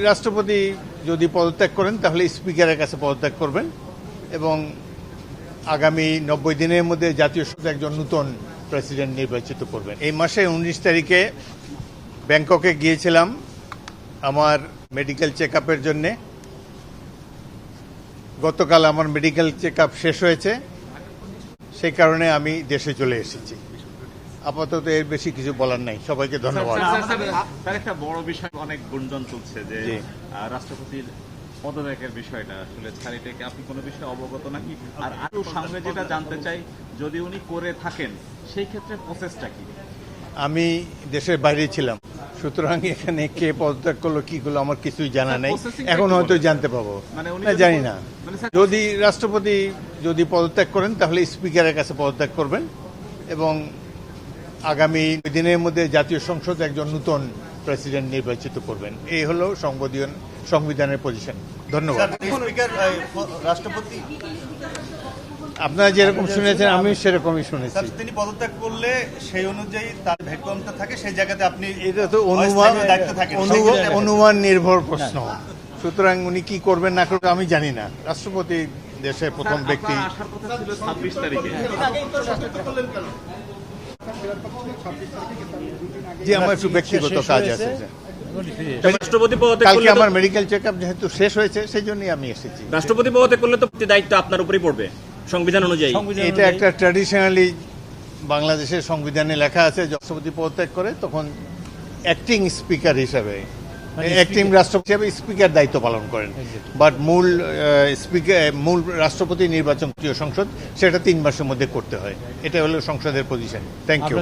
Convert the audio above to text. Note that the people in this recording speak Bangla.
রাষ্ট্রপতি যদি পদত্যাগ করেন তাহলে স্পিকারের কাছে পদত্যাগ করবেন এবং আগামী 90 দিনের মধ্যে জাতীয় সংসদ একজন নতুন প্রেসিডেন্ট নির্বাচিত করবেন। এই মাসে 19 তারিখে ব্যাংককে গিয়েছিলাম আমার মেডিকেল চেক আপের জন্যে। গতকাল আমার মেডিকেল চেক আপ শেষ হয়েছে, সেই কারণে আমি দেশে চলে এসেছি। আপাতত এর বেশি কিছু বলার নাই। সবাইকে ধন্যবাদ। তার একটা বড় বিষয়, অনেক গুঞ্জন চলছে যে রাষ্ট্রপতির পদত্যাগের বিষয়টা আসলে স্যার, এটা কি আপনি কোনো বিষয়ে অবগত নাকি? আর আরো সামনে যেটা জানতে চাই, যদি উনি করে থাকেন সেই ক্ষেত্রে প্রসেসটা কি? আমি দেশের বাইরে ছিলাম, সুতরাং এখানে কে পদত্যাগ করলো কি করলো আমার কিছুই জানা নেই। এখন হয়তো জানতে পাবো, জানি না। যদি রাষ্ট্রপতি যদি পদত্যাগ করেন তাহলে স্পিকারের কাছে পদত্যাগ করবেন এবং আগামী দিনের মধ্যে জাতীয় সংসদ একজন নতুন প্রেসিডেন্ট নির্বাচিত করবেন। এই হলো সংবিধানের পজিশন। ধন্যবাদ। রাষ্ট্রপতি আপনারা যেরকম শুনেছেন আমি সেরকমই শুনেছি। তিনি পদত্যাগ করলে সেই অনুযায়ী তার ভ্যাকুয়ামটা থাকে, সেই জায়গাতে আপনি এটা তো অনুমান নির্ভর প্রশ্ন, সুতরাং উনি কি করবেন না করবেন আমি জানি না। রাষ্ট্রপতি দেশের প্রথম ব্যক্তি। আসার কথা ছিল 26 তারিখে। জি, আমার একটু ব্যক্তিগত কাজ আছে। রাষ্ট্রপতি পদত্যাগ কালকে করলে আমার মেডিকেল চেক আপ যেহেতু শেষ হয়েছে সেই জন্যই আমি এসেছি। রাষ্ট্রপতি পদত্যাগ করলে তো দায়িত্ব আপনার উপরেই পড়বে সংবিধান অনুযায়ী। এটা একটা ট্র্যাডিশনালি বাংলাদেশের সংবিধানে লেখা আছে, রাষ্ট্রপতি পদত্যাগ করে তখন অ্যাক্টিং স্পিকার হিসাবে, অ্যাক্টিং রাষ্ট্রপতি হিসাবে স্পিকার দায়িত্ব পালন করেন। বাট মূল রাষ্ট্রপতি নির্বাচন জাতীয় সংসদ সেটা 3 মাসের মধ্যে করতে হয়। এটা হলো সংসদের পজিশন। Thank you.